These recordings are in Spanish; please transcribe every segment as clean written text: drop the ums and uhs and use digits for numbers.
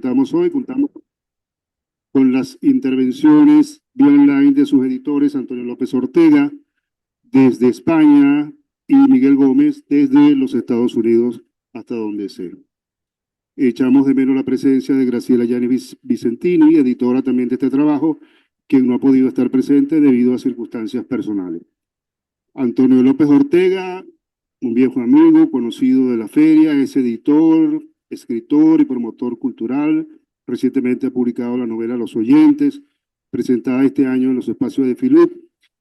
Contamos con las intervenciones vía online de sus editores, Antonio López Ortega, desde España, y Miguel Gómez, desde los Estados Unidos, hasta donde sea. Echamos de menos la presencia de Graciela Yáñez Vicentini, editora también de este trabajo, quien no ha podido estar presente debido a circunstancias personales. Antonio López Ortega, un viejo amigo, conocido de la feria, es editor, escritor y promotor cultural. Recientemente ha publicado la novela Los Oyentes, presentada este año en los espacios de Filup,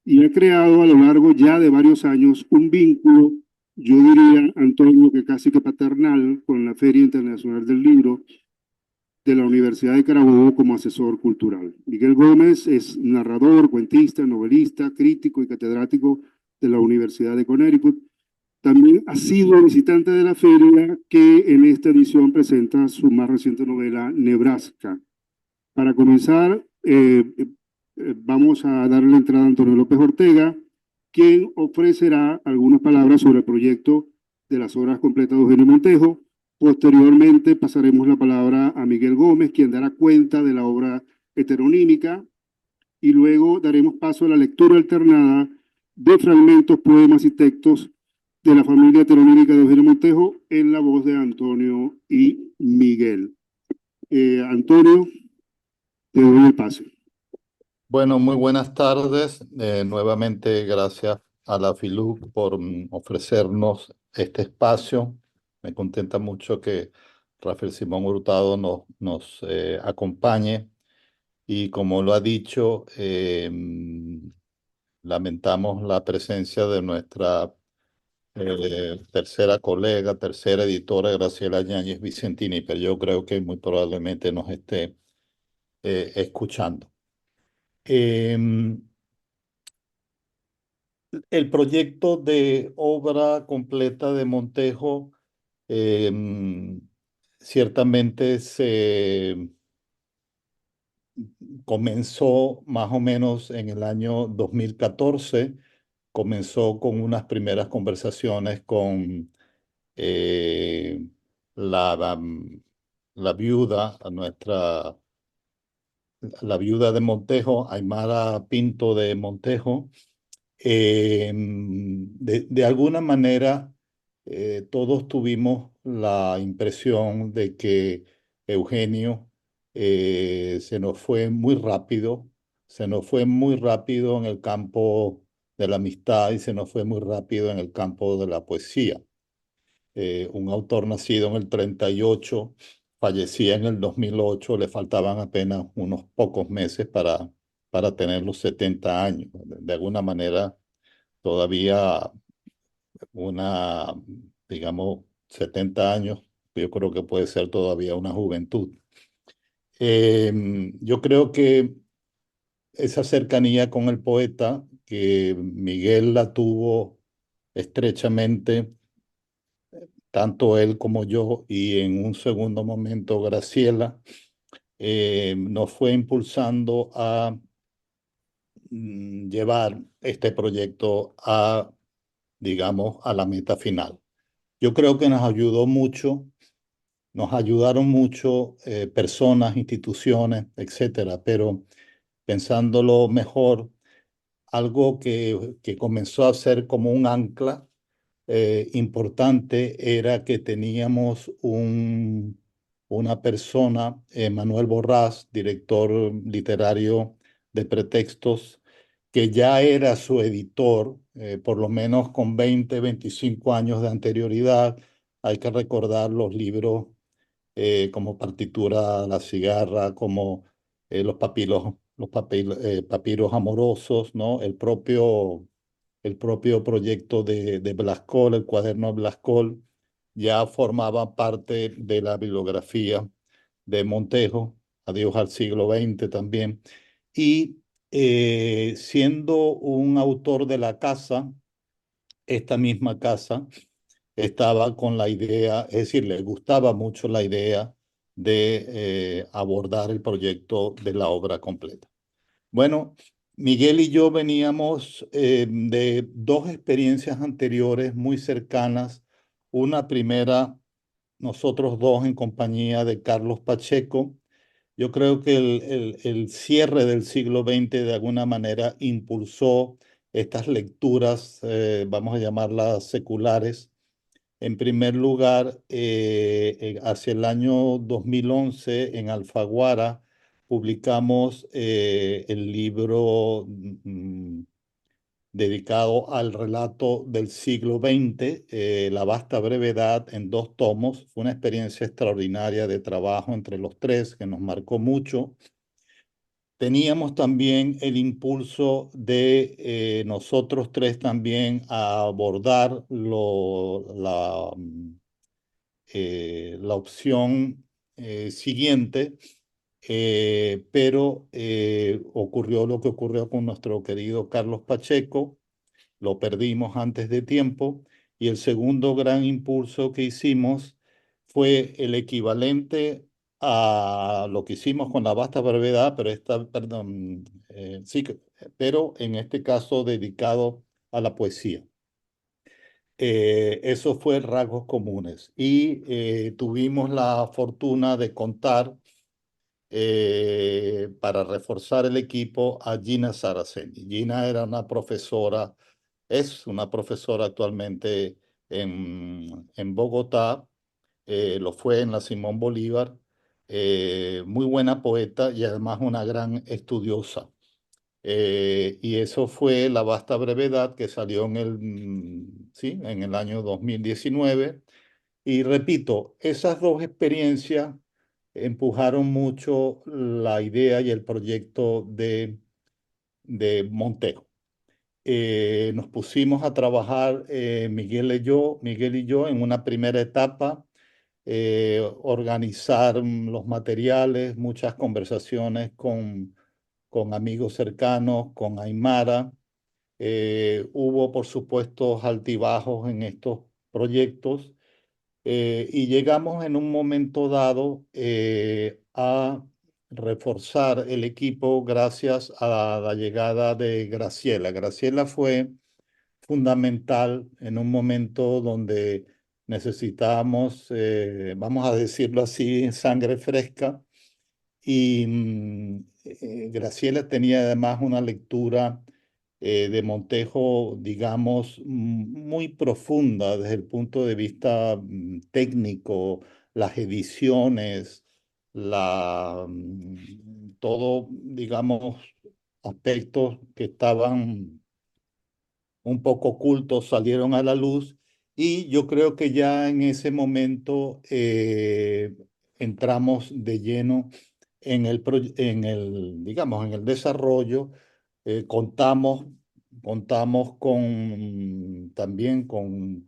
y ha creado a lo largo ya de varios años un vínculo, yo diría, Antonio, que casi que paternal, con la Feria Internacional del Libro de la Universidad de Carabobo como asesor cultural. Miguel Gómez es narrador, cuentista, novelista, crítico y catedrático de la Universidad de Connecticut. También ha sido visitante de la feria, que en esta edición presenta su más reciente novela, Nebraska. Para comenzar, vamos a darle la entrada a Antonio López Ortega, quien ofrecerá algunas palabras sobre el proyecto de las obras completas de Eugenio Montejo. Posteriormente pasaremos la palabra a Miguel Gómez, quien dará cuenta de la obra heteronímica, y luego daremos paso a la lectura alternada de fragmentos, poemas y textos de la familia heteronímica de Eugenio Montejo en la voz de Antonio y Miguel. Antonio, te doy el pase. Bueno, muy buenas tardes. Nuevamente, gracias a la FILUC por ofrecernos este espacio. Me contenta mucho que Rafael Simón Hurtado nos acompañe. Y como lo ha dicho, lamentamos la presencia de nuestra tercera colega, tercera editora, Graciela Yáñez Vicentini, pero yo creo que muy probablemente nos esté escuchando. El proyecto de obra completa de Montejo ciertamente se comenzó más o menos en el año 2014. Comenzó con unas primeras conversaciones con eh, la, la, la viuda, la viuda de Montejo, Aymara Pinto de Montejo. De alguna manera, todos tuvimos la impresión de que Eugenio se nos fue muy rápido, se nos fue muy rápido en el campo de la amistad y se nos fue muy rápido en el campo de la poesía. Un autor nacido en el 38, fallecía en el 2008, le faltaban apenas unos pocos meses para tener los 70 años. De alguna manera, todavía digamos, 70 años, yo creo que puede ser todavía una juventud. Yo creo que esa cercanía con el poeta, que Miguel la tuvo estrechamente, tanto él como yo, y en un segundo momento Graciela, nos fue impulsando a llevar este proyecto digamos, a la meta final. Yo creo que nos ayudó mucho, nos ayudaron mucho personas, instituciones, etcétera, pero pensándolo mejor, algo que comenzó a ser como un ancla importante era que teníamos una persona, Manuel Borrás, director literario de Pretextos, que ya era su editor, por lo menos con 20, 25 años de anterioridad. Hay que recordar los libros como Partitura a la cigarra, como papiros amorosos, ¿no? El propio proyecto de Blascol, el cuaderno de Blascol, ya formaba parte de la bibliografía de Montejo, Adiós al siglo XX también. Y siendo un autor de la casa, esta misma casa estaba con la idea, es decir, le gustaba mucho la idea de abordar el proyecto de la obra completa. Bueno, Miguel y yo veníamos de dos experiencias anteriores muy cercanas. Una primera nosotros dos en compañía de Carlos Pacheco. Yo creo que el cierre del siglo XX de alguna manera impulsó estas lecturas, vamos a llamarlas seculares. En primer lugar, hacia el año 2011 en Alfaguara publicamos el libro dedicado al relato del siglo XX, La vasta brevedad, en 2 tomos. Fue una experiencia extraordinaria de trabajo entre los tres que nos marcó mucho. Teníamos también el impulso de nosotros tres también a abordar la opción siguiente, pero ocurrió lo que ocurrió con nuestro querido Carlos Pacheco. Lo perdimos antes de tiempo, y el segundo gran impulso que hicimos fue el equivalente a lo que hicimos con la vasta brevedad, pero perdón, sí, pero en este caso dedicado a la poesía. Eso fue Rasgos Comunes, y tuvimos la fortuna de contar para reforzar el equipo a Gina Saraceni. Gina era una profesora, es una profesora actualmente en Bogotá, lo fue en la Simón Bolívar, muy buena poeta y además una gran estudiosa. Y eso fue La vasta brevedad, que salió sí, en el año 2019. Y repito, esas dos experiencias empujaron mucho la idea y el proyecto de Montego. Nos pusimos a trabajar, Miguel y yo, en una primera etapa, organizar los materiales, muchas conversaciones con amigos cercanos, con Aymara. Hubo, por supuesto, altibajos en estos proyectos, y llegamos en un momento dado a reforzar el equipo gracias a la llegada de Graciela. Graciela fue fundamental en un momento donde necesitábamos, vamos a decirlo así, sangre fresca. Y Graciela tenía además una lectura de Montejo, digamos, muy profunda desde el punto de vista técnico, las ediciones, todo, digamos, aspectos que estaban un poco ocultos salieron a la luz, y yo creo que ya en ese momento entramos de lleno digamos, en el desarrollo. Contamos, contamos también con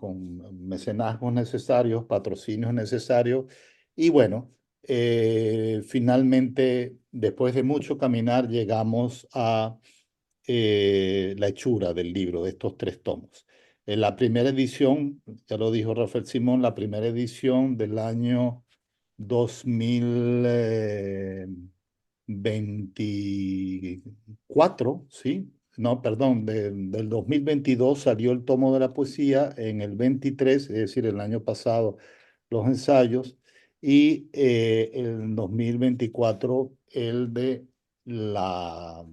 mecenazgos necesarios, patrocinios necesarios, y bueno, finalmente, después de mucho caminar, llegamos a la hechura del libro, de estos 3 tomos. En la primera edición, ya lo dijo Rafael Simón, la primera edición del año 2024, ¿sí? No, perdón, del 2022 salió el tomo de la poesía, en el 23, es decir, el año pasado, los ensayos, y el 2024 el de los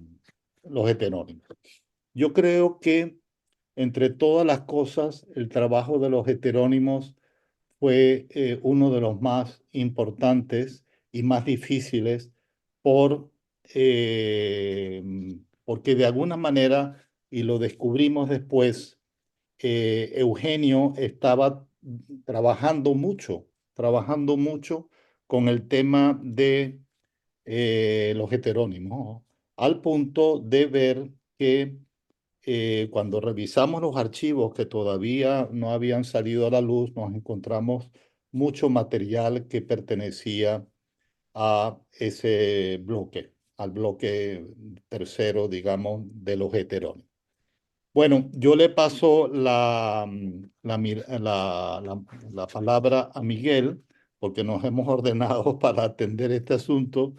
heterónimos. Yo creo que entre todas las cosas, el trabajo de los heterónimos fue uno de los más importantes y más difíciles por, eh, porque de alguna manera, y lo descubrimos después, Eugenio estaba trabajando mucho con el tema de los heterónimos, al punto de ver que cuando revisamos los archivos que todavía no habían salido a la luz, nos encontramos mucho material que pertenecía a ese bloque, al bloque tercero, digamos, de los heterónimos. Bueno, yo le paso la palabra a Miguel, porque nos hemos ordenado para atender este asunto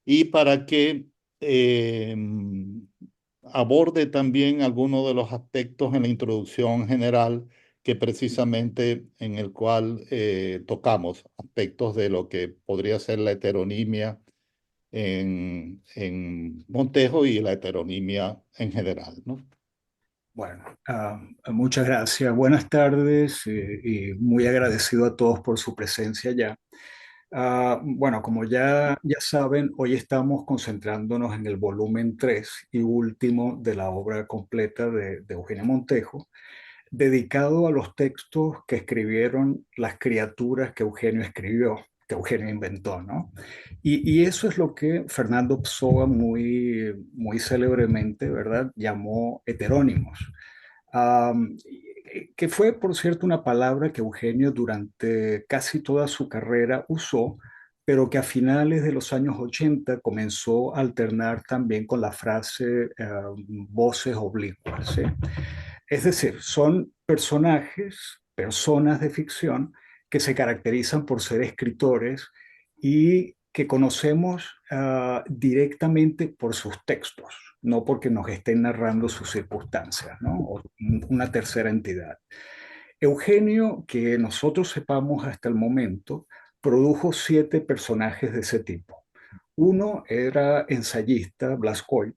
y para que eh, aborde también algunos de los aspectos en la introducción general que precisamente en el cual tocamos aspectos de lo que podría ser la heteronimia en Montejo y la heteronimia en general, ¿no? Bueno, muchas gracias. Buenas tardes y muy agradecido a todos por su presencia ya. Bueno, como ya saben, hoy estamos concentrándonos en el volumen 3 y último de la obra completa de Eugenio Montejo, dedicado a los textos que escribieron las criaturas que Eugenio escribió, que Eugenio inventó, ¿no? Y eso es lo que Fernando Pessoa muy célebremente, ¿verdad?, llamó heterónimos. Am, que fue, por cierto, una palabra que Eugenio durante casi toda su carrera usó, pero que a finales de los años 80 comenzó a alternar también con la frase voces oblicuas, ¿sí? Es decir, son personajes, personas de ficción que se caracterizan por ser escritores y que conocemos directamente por sus textos, no porque nos estén narrando sus circunstancias, ¿no? O una tercera entidad. Eugenio, que nosotros sepamos hasta el momento, produjo 7 personajes de ese tipo. Uno era ensayista, Blas Coy,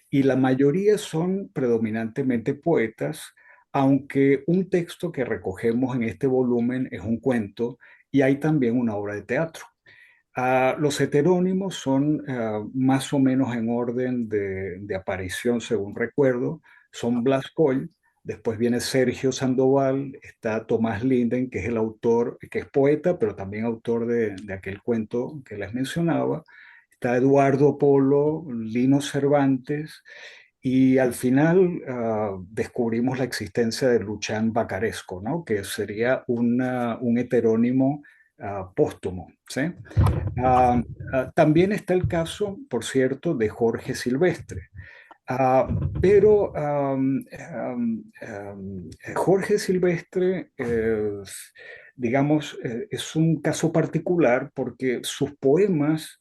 y la mayoría son predominantemente poetas, aunque un texto que recogemos en este volumen es un cuento y hay también una obra de teatro. Los heterónimos son más o menos en orden de aparición, según recuerdo. Son Blas Coll, después viene Sergio Sandoval, está Tomás Linden, que es el autor, que es poeta, pero también autor de aquel cuento que les mencionaba. Está Eduardo Polo, Lino Cervantes, y al final descubrimos la existencia de Luchán Bacaresco, ¿no?, que sería un heterónimo póstumo, ¿sí? Ah, También está el caso, por cierto, de Jorge Silvestre. Ah, pero Jorge Silvestre, digamos, es un caso particular porque sus poemas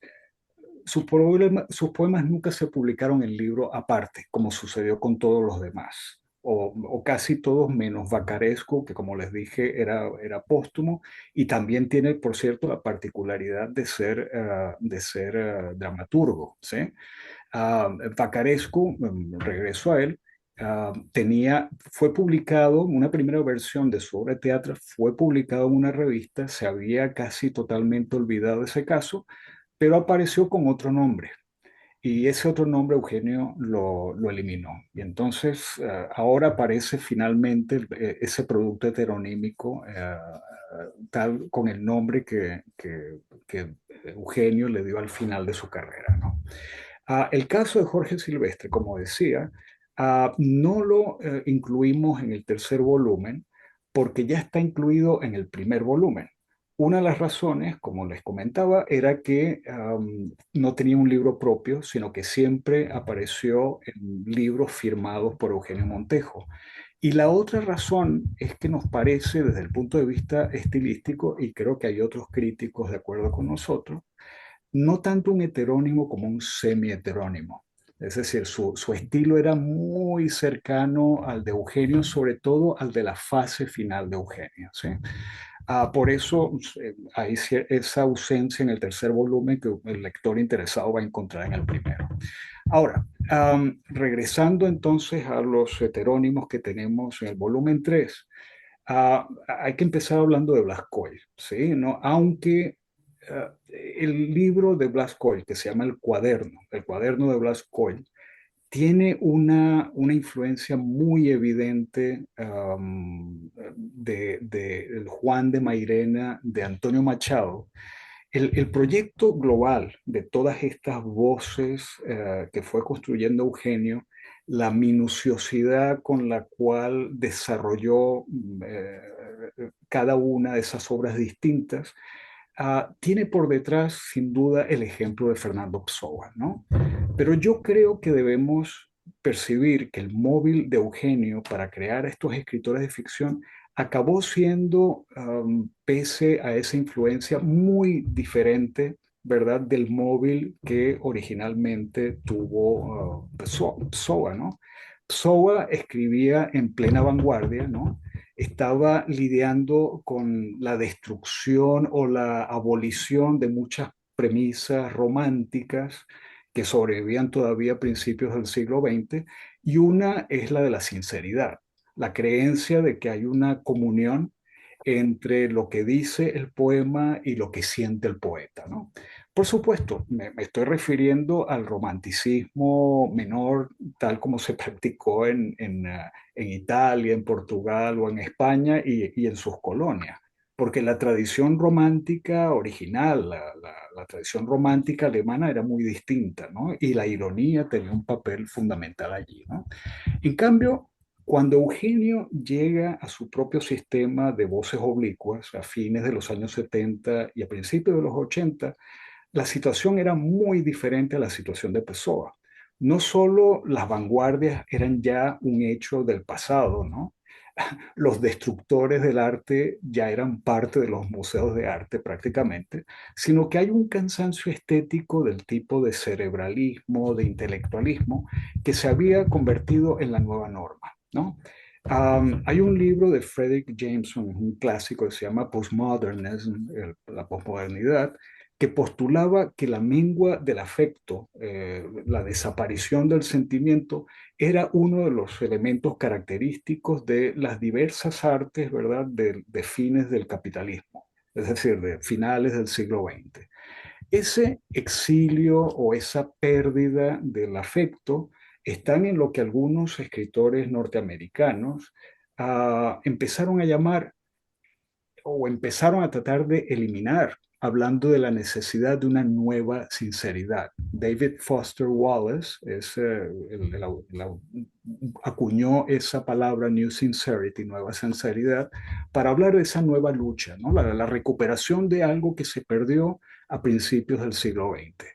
nunca se publicaron en libro aparte, como sucedió con todos los demás, o casi todos menos Vacaresco, que como les dije era póstumo, y también tiene, por cierto, la particularidad de ser dramaturgo, ¿sí? Vacaresco, regreso a él, fue publicado, una primera versión de su obra de teatro fue publicado en una revista, se había casi totalmente olvidado ese caso, pero apareció con otro nombre. Y ese otro nombre Eugenio lo eliminó. Y entonces ahora aparece finalmente ese producto heteronímico tal con el nombre que Eugenio le dio al final de su carrera, ¿no? El caso de Jorge Silvestre, como decía, no lo incluimos en el tercer volumen porque ya está incluido en el primer volumen. Una de las razones, como les comentaba, era que no tenía un libro propio, sino que siempre apareció en libros firmados por Eugenio Montejo. Y la otra razón es que nos parece, desde el punto de vista estilístico, y creo que hay otros críticos de acuerdo con nosotros, no tanto un heterónimo como un semi-heterónimo. Es decir, su estilo era muy cercano al de Eugenio, sobre todo al de la fase final de Eugenio, ¿sí? Por eso hay esa ausencia en el tercer volumen que el lector interesado va a encontrar en el primero. Ahora, regresando entonces a los heterónimos que tenemos en el volumen 3, hay que empezar hablando de Blas Coll, ¿sí? ¿No? Aunque el libro de Blas Coll, que se llama el cuaderno de Blas Coll, tiene una influencia muy evidente de Juan de Mairena, de Antonio Machado. El proyecto global de todas estas voces que fue construyendo Eugenio, la minuciosidad con la cual desarrolló cada una de esas obras distintas, tiene por detrás, sin duda, el ejemplo de Fernando Pessoa, ¿no? Pero yo creo que debemos percibir que el móvil de Eugenio para crear estos escritores de ficción acabó siendo, pese a esa influencia, muy diferente, ¿verdad?, del móvil que originalmente tuvo Pessoa, ¿no? Pessoa escribía en plena vanguardia, ¿no? estaba lidiando con la destrucción o la abolición de muchas premisas románticas que sobrevivían todavía a principios del siglo XX, y una es la de la sinceridad, la creencia de que hay una comunión entre lo que dice el poema y lo que siente el poeta, ¿no? Por supuesto, me estoy refiriendo al romanticismo menor, tal como se practicó en Italia, en Portugal o en España y en sus colonias. Porque la tradición romántica original, la tradición romántica alemana era muy distinta, ¿no? Y la ironía tenía un papel fundamental allí, ¿no? En cambio, cuando Eugenio llega a su propio sistema de voces oblicuas a fines de los años 70 y a principios de los 80, la situación era muy diferente a la situación de Pessoa. No solo las vanguardias eran ya un hecho del pasado, ¿no? Los destructores del arte ya eran parte de los museos de arte prácticamente, sino que hay un cansancio estético del tipo de cerebralismo, de intelectualismo, que se había convertido en la nueva norma, ¿no? Hay un libro de Frederick Jameson, un clásico que se llama Postmodernism, la posmodernidad, que postulaba que la mengua del afecto, la desaparición del sentimiento, era uno de los elementos característicos de las diversas artes, ¿verdad?, de fines del capitalismo, es decir, de finales del siglo XX. Ese exilio o esa pérdida del afecto están en lo que algunos escritores norteamericanos empezaron a llamar o empezaron a tratar de eliminar, hablando de la necesidad de una nueva sinceridad. David Foster Wallace acuñó esa palabra New Sincerity, nueva sinceridad, para hablar de esa nueva lucha, ¿no? La recuperación de algo que se perdió a principios del siglo XX.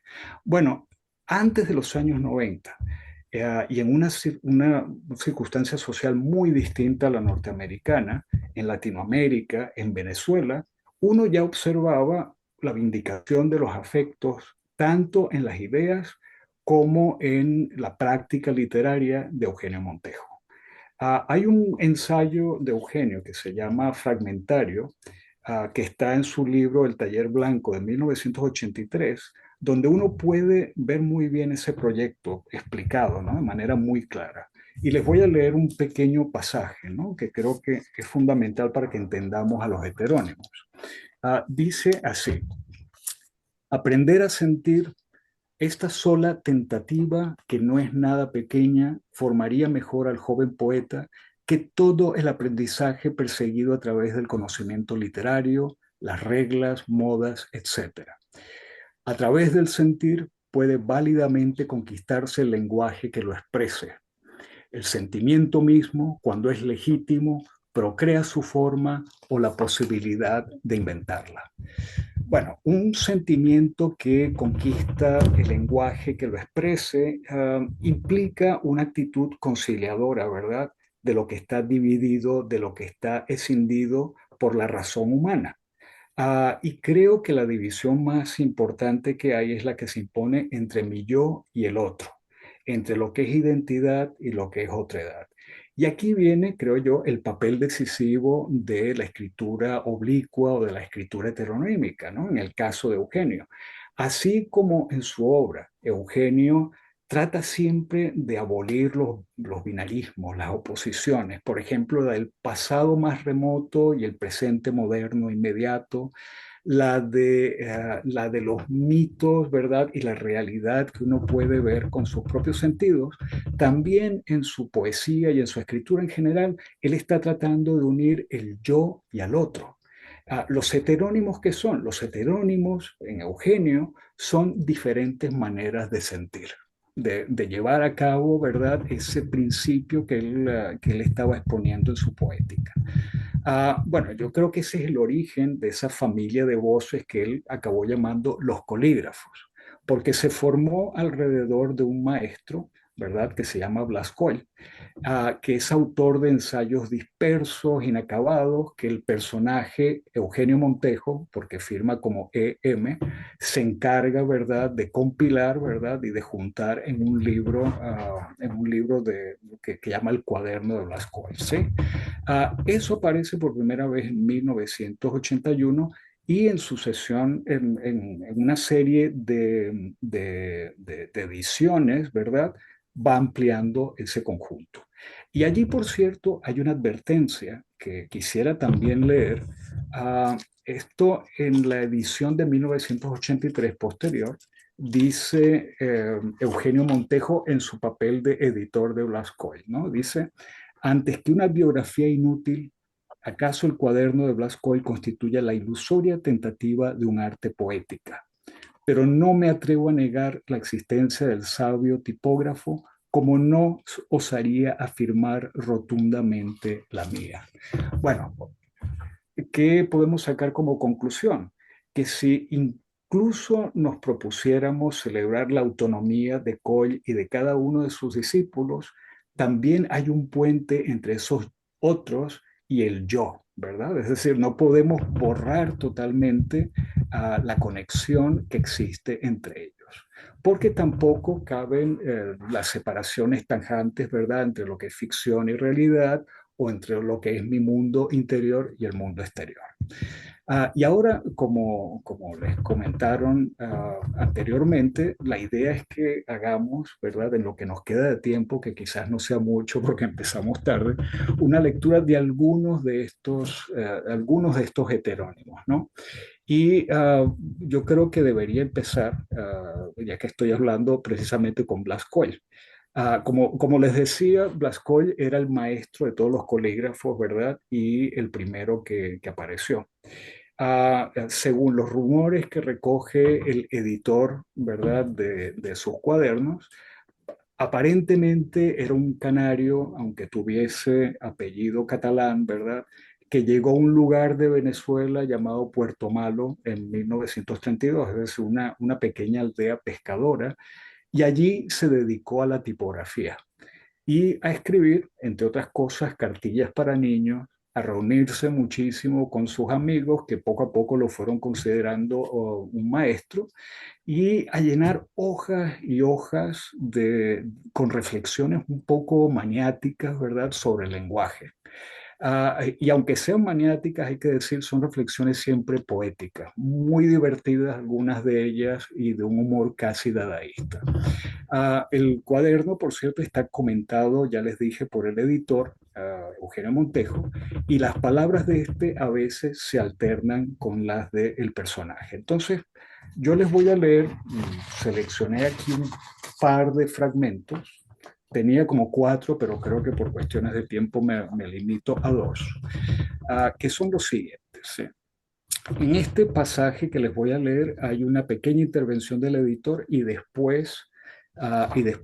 Bueno, antes de los años 90, y en una circunstancia social muy distinta a la norteamericana, en Latinoamérica, en Venezuela, uno ya observaba la vindicación de los afectos tanto en las ideas como en la práctica literaria de Eugenio Montejo. Hay un ensayo de Eugenio que se llama Fragmentario, que está en su libro El Taller Blanco de 1983, donde uno puede ver muy bien ese proyecto explicado, ¿no?, de manera muy clara. Y les voy a leer un pequeño pasaje, ¿no?, que creo que es fundamental para que entendamos a los heterónimos. Dice así: aprender a sentir, esta sola tentativa, que no es nada pequeña, formaría mejor al joven poeta que todo el aprendizaje perseguido a través del conocimiento literario, las reglas, modas, etc. A través del sentir puede válidamente conquistarse el lenguaje que lo exprese. El sentimiento mismo, cuando es legítimo, procrea su forma o la posibilidad de inventarla. Bueno, un sentimiento que conquista el lenguaje que lo exprese implica una actitud conciliadora, ¿verdad?, de lo que está dividido, de lo que está escindido por la razón humana. Y creo que la división más importante que hay es la que se impone entre mi yo y el otro, entre lo que es identidad y lo que es otredad. Y aquí viene, creo yo, el papel decisivo de la escritura oblicua o de la escritura heteronímica, ¿no?, en el caso de Eugenio. Así como en su obra, Eugenio trata siempre de abolir los binarismos, las oposiciones, por ejemplo, la del pasado más remoto y el presente moderno inmediato, la de los mitos, ¿verdad?, y la realidad que uno puede ver con sus propios sentidos. También en su poesía y en su escritura en general, él está tratando de unir el yo y al otro. Los heterónimos, ¿qué son? Los heterónimos en Eugenio son diferentes maneras de sentir, de llevar a cabo, ¿verdad?, ese principio que él estaba exponiendo en su poética. Bueno, yo creo que ese es el origen de esa familia de voces que él acabó llamando los colígrafos, porque se formó alrededor de un maestro ¿verdad? Que se llama Blas Coll, que es autor de ensayos dispersos, inacabados, que el personaje Eugenio Montejo, porque firma como EM, se encarga, ¿verdad?, de compilar, ¿verdad?, y de juntar en un libro que llama El Cuaderno de Blas Coll, ¿sí? Eso aparece por primera vez en 1981 y en sucesión en una serie de ediciones, ¿verdad? Va ampliando ese conjunto. Y allí, por cierto, hay una advertencia que quisiera también leer. Esto en la edición de 1983 posterior, dice Eugenio Montejo en su papel de editor de Blas Coll, ¿no? Dice, antes que una biografía inútil, ¿acaso el cuaderno de Blas Coll constituye la ilusoria tentativa de un arte poética? Pero no me atrevo a negar la existencia del sabio tipógrafo, como no osaría afirmar rotundamente la mía. Bueno, ¿qué podemos sacar como conclusión? Que si incluso nos propusiéramos celebrar la autonomía de Coll y de cada uno de sus discípulos, también hay un puente entre esos otros y el yo, ¿verdad? Es decir, no podemos borrar totalmente la conexión que existe entre ellos, porque tampoco caben las separaciones tajantes, ¿verdad?, entre lo que es ficción y realidad, o entre lo que es mi mundo interior y el mundo exterior. Y ahora, como les comentaron anteriormente, la idea es que hagamos, ¿verdad?, en lo que nos queda de tiempo, que quizás no sea mucho porque empezamos tarde, una lectura de algunos de estos heterónimos, ¿no? Y yo creo que debería empezar, ya que estoy hablando precisamente con Blas Coll. Como les decía, Blas Coll era el maestro de todos los colígrafos, ¿verdad? Y el primero que apareció. Según los rumores que recoge el editor, ¿verdad?, de sus cuadernos, aparentemente era un canario, aunque tuviese apellido catalán, ¿verdad?, que llegó a un lugar de Venezuela llamado Puerto Malo en 1932, es decir, una pequeña aldea pescadora, y allí se dedicó a la tipografía y a escribir, entre otras cosas, cartillas para niños, a reunirse muchísimo con sus amigos que poco a poco lo fueron considerando un maestro y a llenar hojas y hojas con reflexiones un poco maniáticas, ¿verdad?, sobre el lenguaje. Y aunque sean maniáticas, hay que decir, son reflexiones siempre poéticas, muy divertidas algunas de ellas y de un humor casi dadaísta. El cuaderno, por cierto, está comentado, ya les dije, por el editor, Eugenio Montejo, y las palabras de este a veces se alternan con las del personaje. Entonces, yo les voy a leer, seleccioné aquí un par de fragmentos. Tenía como cuatro, pero creo que por cuestiones de tiempo me limito a dos, que son los siguientes. ¿Sí? En este pasaje que les voy a leer hay una pequeña intervención del editor y después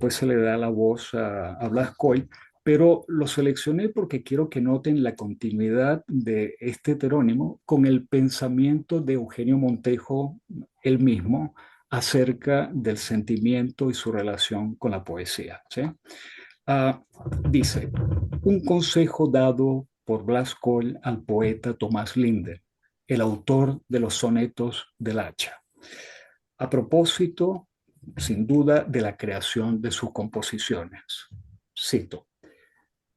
se le da la voz a Blas Coll, pero lo seleccioné porque quiero que noten la continuidad de este heterónimo con el pensamiento de Eugenio Montejo, él mismo, acerca del sentimiento y su relación con la poesía. ¿Sí? Ah, Dice, un consejo dado por Blas Coll al poeta Tomás Linder, el autor de los sonetos del Hacha, a propósito, sin duda, de la creación de sus composiciones. Cito,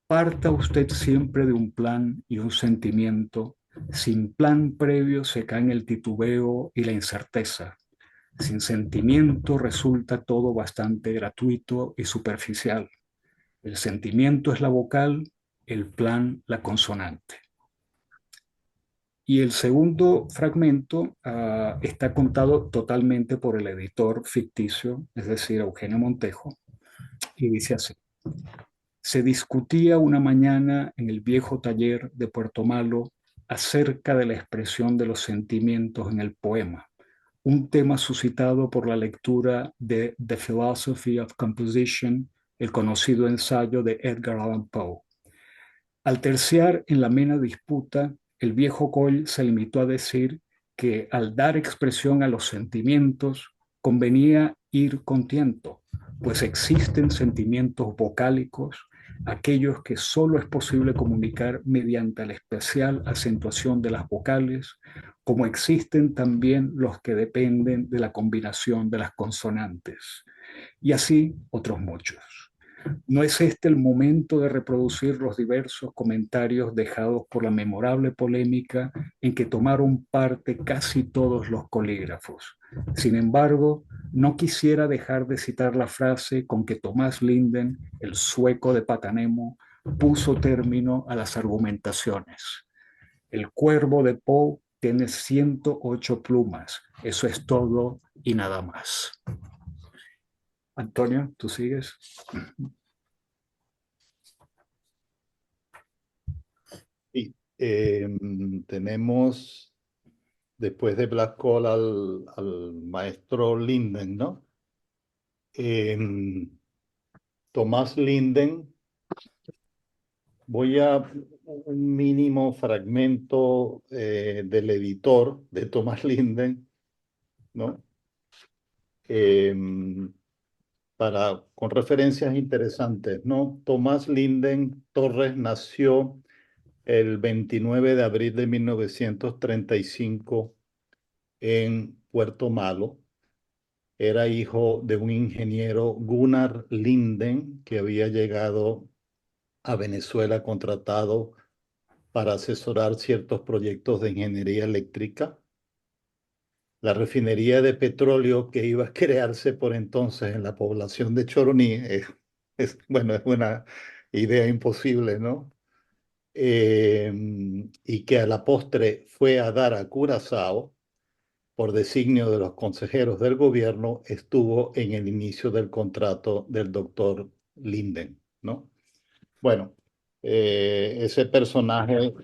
parta usted siempre de un plan y un sentimiento, sin plan previo se caen el titubeo y la incerteza, sin sentimiento resulta todo bastante gratuito y superficial. El sentimiento es la vocal, el plan la consonante. Y el segundo fragmento está contado totalmente por el editor ficticio, es decir, Eugenio Montejo, y dice así. Se discutía una mañana en el viejo taller de Puerto Malo acerca de la expresión de los sentimientos en el poema, un tema suscitado por la lectura de The Philosophy of Composition, el conocido ensayo de Edgar Allan Poe. Al terciar en la amena disputa, el viejo Coll se limitó a decir que al dar expresión a los sentimientos, convenía ir con tiento, pues existen sentimientos vocálicos, aquellos que solo es posible comunicar mediante la especial acentuación de las vocales, como existen también los que dependen de la combinación de las consonantes, y así otros muchos. ¿No es este el momento de reproducir los diversos comentarios dejados por la memorable polémica en que tomaron parte casi todos los colígrafos? Sin embargo, no quisiera dejar de citar la frase con que Tomás Linden, el sueco de Patanemo, puso término a las argumentaciones. El cuervo de Poe tiene 108 plumas. Eso es todo y nada más. Antonio, ¿tú sigues? Sí, tenemos después de Black Cole al maestro Linden, ¿no? Tomás Linden, voy a un mínimo fragmento del editor de Tomás Linden, ¿no? Em, con referencias interesantes, ¿no? Tomás Linden Torres nació el 29 de abril de 1935 en Puerto Malo. Era hijo de un ingeniero Gunnar Linden que había llegado a Venezuela contratado para asesorar ciertos proyectos de ingeniería eléctrica. La refinería de petróleo que iba a crearse por entonces en la población de Choroní bueno, es una idea imposible, ¿no? Y que a la postre fue a dar a Curazao por designio de los consejeros del gobierno, estuvo en el inicio del contrato del doctor Linden, ¿no? Bueno, ese personaje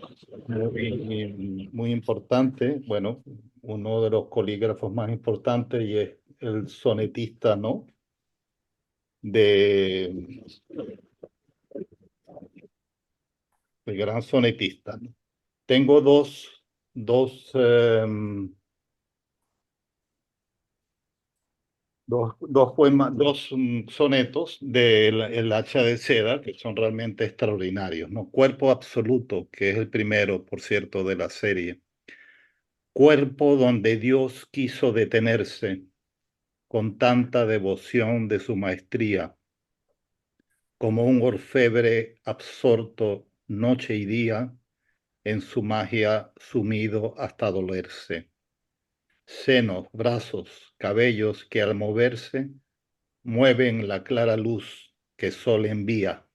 muy importante, bueno, uno de los colígrafos más importantes y es el sonetista, ¿no? De, el gran sonetista, ¿no? Tengo dos poemas, sonetos del el Hacha de Seda que son realmente extraordinarios, ¿no? Cuerpo Absoluto, que es el primero, por cierto, de la serie. Cuerpo donde Dios quiso detenerse con tanta devoción de su maestría, como un orfebre absorto noche y día en su magia sumido hasta dolerse. Senos, brazos, cabellos que al moverse mueven la clara luz que sol envía,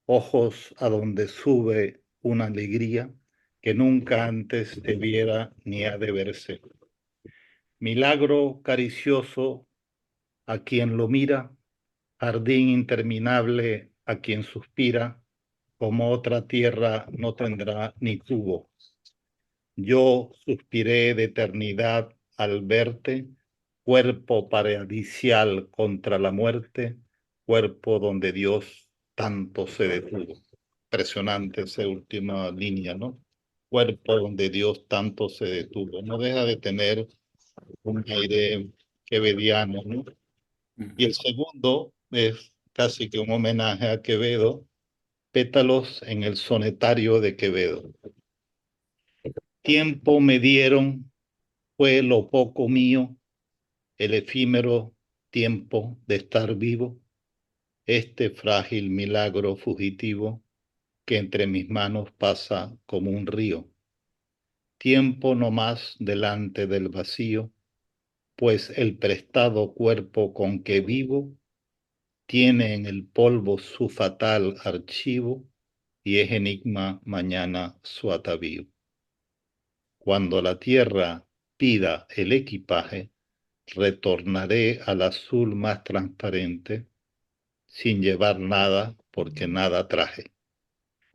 ojos a donde sube una alegría que nunca antes debiera ni ha de verse. Milagro caricioso a quien lo mira, jardín interminable a quien suspira, como otra tierra no tendrá ni tuvo. Yo suspiré de eternidad al verte, cuerpo paradisial contra la muerte, cuerpo donde Dios tanto se detuvo. Impresionante esa última línea, ¿no? Cuerpo donde Dios tanto se detuvo. No deja de tener un aire quevediano, ¿no? Y el segundo es casi que un homenaje a Quevedo, Pétalos en el Sonetario de Quevedo. Tiempo me dieron, fue lo poco mío, el efímero tiempo de estar vivo, este frágil milagro fugitivo que entre mis manos pasa como un río. Tiempo no más delante del vacío, pues el prestado cuerpo con que vivo tiene en el polvo su fatal archivo y es enigma mañana su atavío. Cuando la tierra pida el equipaje, retornaré al azul más transparente, sin llevar nada, porque nada traje.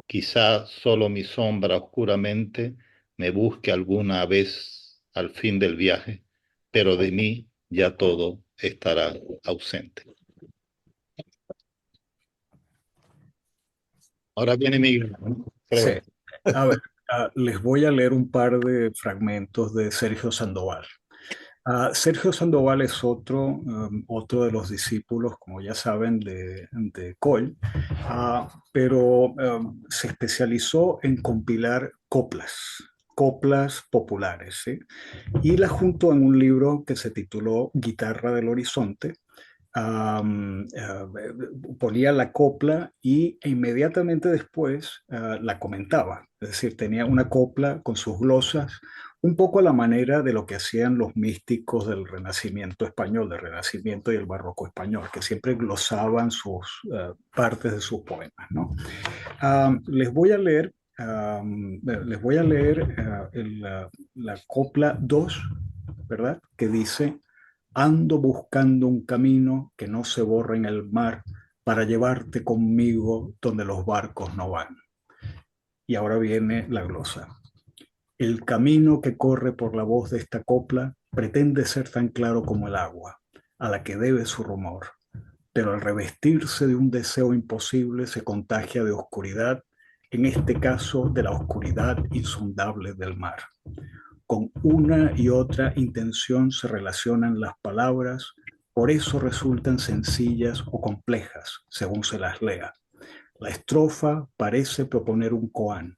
Quizá solo mi sombra oscuramente me busque alguna vez al fin del viaje, pero de mí ya todo estará ausente. Ahora viene Miguel, ¿no? Sí. Creo. A ver, les voy a leer un par de fragmentos de Sergio Sandoval. Sergio Sandoval es otro de los discípulos, como ya saben, de Coll, pero se especializó en compilar coplas populares, ¿sí? Y las juntó en un libro que se tituló Guitarra del Horizonte. Ponía la copla e inmediatamente después la comentaba. Es decir, tenía una copla con sus glosas, un poco a la manera de lo que hacían los místicos del Renacimiento español, del Renacimiento y el Barroco español, que siempre glosaban sus partes de sus poemas, ¿no? Les voy a leer la copla 2, ¿verdad? Que dice: ando buscando un camino que no se borre en el mar para llevarte conmigo donde los barcos no van. Y ahora viene la glosa. El camino que corre por la voz de esta copla pretende ser tan claro como el agua, a la que debe su rumor, pero al revestirse de un deseo imposible se contagia de oscuridad, en este caso de la oscuridad insondable del mar. Con una y otra intención se relacionan las palabras, por eso resultan sencillas o complejas, según se las lea. La estrofa parece proponer un koan,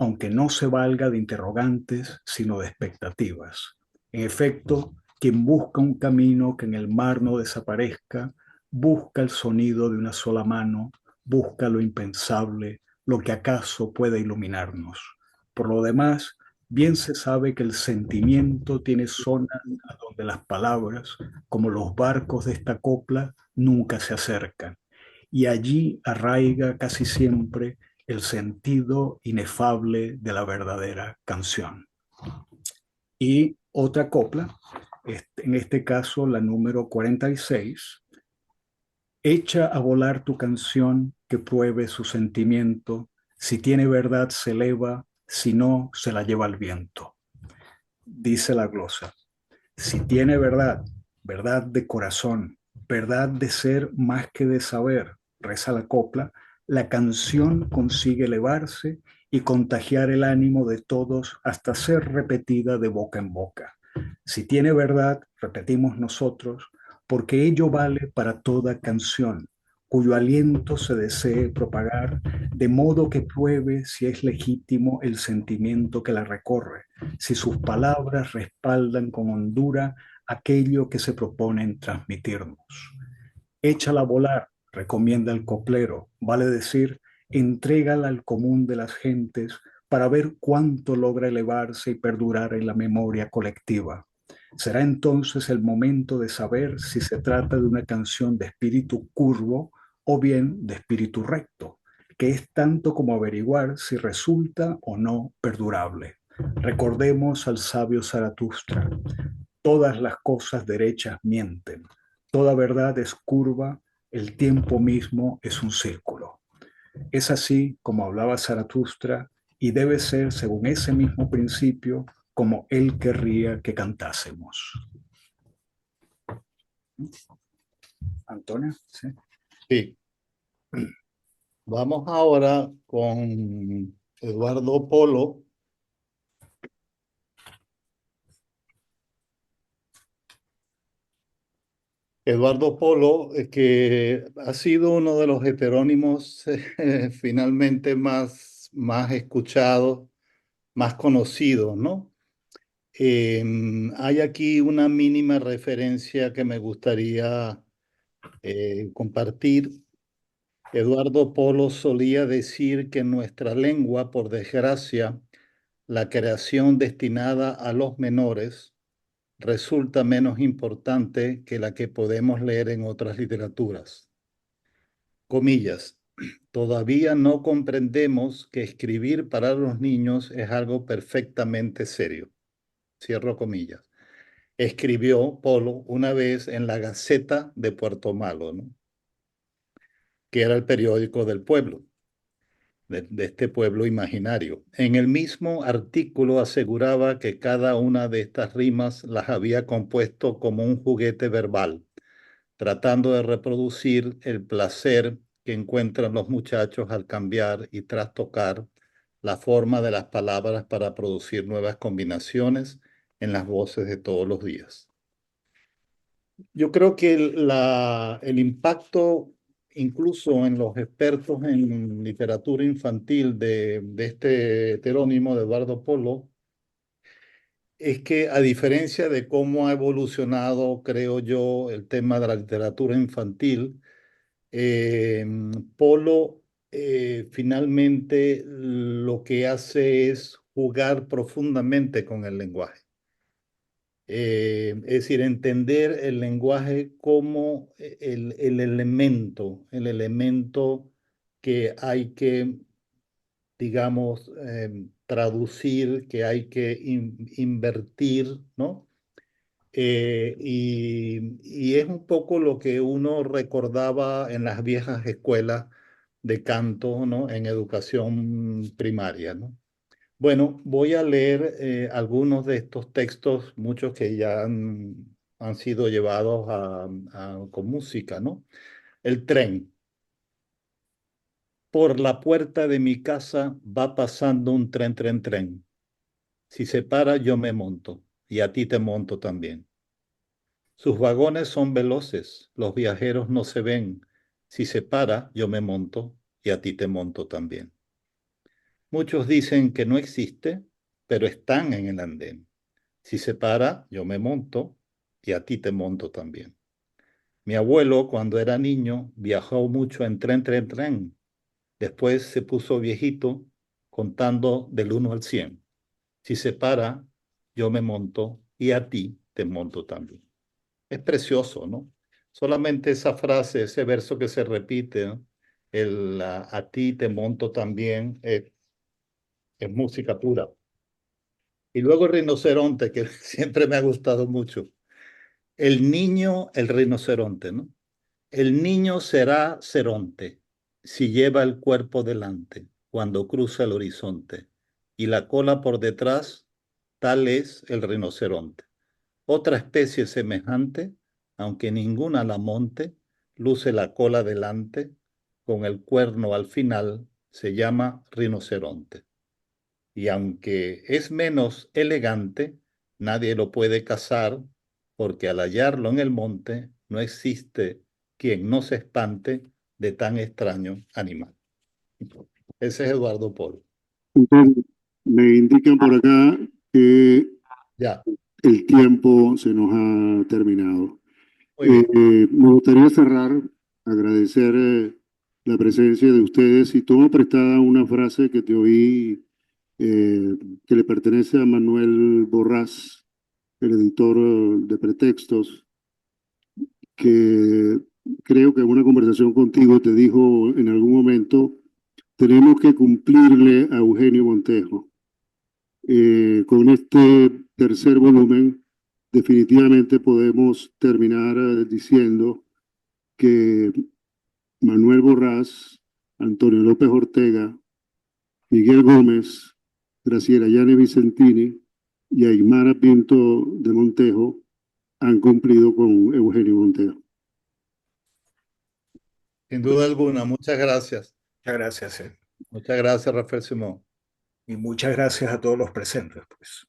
aunque no se valga de interrogantes, sino de expectativas. En efecto, quien busca un camino que en el mar no desaparezca, busca el sonido de una sola mano, busca lo impensable, lo que acaso pueda iluminarnos. Por lo demás, bien se sabe que el sentimiento tiene zonas a donde las palabras, como los barcos de esta copla, nunca se acercan. Y allí arraiga casi siempre el sentido inefable de la verdadera canción. Y otra copla, en este caso la número 46: echa a volar tu canción que pruebe su sentimiento, si tiene verdad se eleva, si no se la lleva el viento. Dice la glosa: si tiene verdad, verdad de corazón, verdad de ser más que de saber, reza la copla, la canción consigue elevarse y contagiar el ánimo de todos hasta ser repetida de boca en boca. Si tiene verdad, repetimos nosotros, porque ello vale para toda canción, cuyo aliento se desee propagar, de modo que pruebe si es legítimo el sentimiento que la recorre, si sus palabras respaldan con hondura aquello que se proponen transmitirnos. Échala a volar, recomienda el coplero, vale decir, entrégala al común de las gentes para ver cuánto logra elevarse y perdurar en la memoria colectiva. Será entonces el momento de saber si se trata de una canción de espíritu curvo o bien de espíritu recto, que es tanto como averiguar si resulta o no perdurable. Recordemos al sabio Zaratustra: todas las cosas derechas mienten, toda verdad es curva, el tiempo mismo es un círculo. Es así como hablaba Zaratustra y debe ser, según ese mismo principio, como él querría que cantásemos. Antonio, ¿sí? Sí. Vamos ahora con Eduardo Polo. Eduardo Polo, que ha sido uno de los heterónimos finalmente más escuchados, más conocidos, ¿no? Hay aquí una mínima referencia que me gustaría compartir. Eduardo Polo solía decir que en nuestra lengua, por desgracia, la creación destinada a los menores resulta menos importante que la que podemos leer en otras literaturas. Comillas, todavía no comprendemos que escribir para los niños es algo perfectamente serio. Cierro comillas. Escribió Polo una vez en la Gaceta de Puerto Malo, ¿no? Que era el periódico del pueblo, de este pueblo imaginario. En el mismo artículo aseguraba que cada una de estas rimas las había compuesto como un juguete verbal, tratando de reproducir el placer que encuentran los muchachos al cambiar y trastocar la forma de las palabras para producir nuevas combinaciones en las voces de todos los días. Yo creo que el impacto, incluso en los expertos en literatura infantil de este heterónimo de Eduardo Polo, es que a diferencia de cómo ha evolucionado, creo yo, el tema de la literatura infantil, eh, Polo finalmente lo que hace es jugar profundamente con el lenguaje. Es decir, entender el lenguaje como el elemento que hay que, digamos, traducir, que hay que invertir, ¿no? Y es un poco lo que uno recordaba en las viejas escuelas de canto, ¿no? En educación primaria, ¿no? Bueno, voy a leer algunos de estos textos, muchos que ya han sido llevados con música, ¿no? El tren. Por la puerta de mi casa va pasando un tren, tren, tren. Si se para, yo me monto y a ti te monto también. Sus vagones son veloces, los viajeros no se ven. Si se para, yo me monto y a ti te monto también. Muchos dicen que no existe, pero están en el andén. Si se para, yo me monto y a ti te monto también. Mi abuelo, cuando era niño, viajó mucho en tren, tren, tren. Después se puso viejito contando del 1 al 100. Si se para, yo me monto y a ti te monto también. Es precioso, ¿no? Solamente esa frase, ese verso que se repite, ¿no? A ti te monto también, es música pura. Y luego el rinoceronte, que siempre me ha gustado mucho. El niño, el rinoceronte, ¿no? El niño será ceronte si lleva el cuerpo delante cuando cruza el horizonte y la cola por detrás, tal es el rinoceronte. Otra especie semejante, aunque ninguna la monte, luce la cola delante, con el cuerno al final, se llama rinoceronte. Y aunque es menos elegante, nadie lo puede cazar, porque al hallarlo en el monte no existe quien no se espante de tan extraño animal. Ese es Eduardo Polo. Entonces, me indican por acá que Ya, el tiempo se nos ha terminado. muy bien. Me gustaría cerrar, agradecer la presencia de ustedes y tomo prestada una frase que te oí que le pertenece a Manuel Borrás, el editor de Pretextos, que creo que en una conversación contigo te dijo en algún momento, tenemos que cumplirle a Eugenio Montejo. Con este tercer volumen, definitivamente podemos terminar diciendo que Manuel Borrás, Antonio López Ortega, Miguel Gómez, Graciela Yane Vicentini y Aymara Pinto de Montejo han cumplido con Eugenio Montejo. Sin duda alguna, muchas gracias. Muchas gracias, Muchas gracias, Rafael Simón. y muchas gracias a todos los presentes, pues.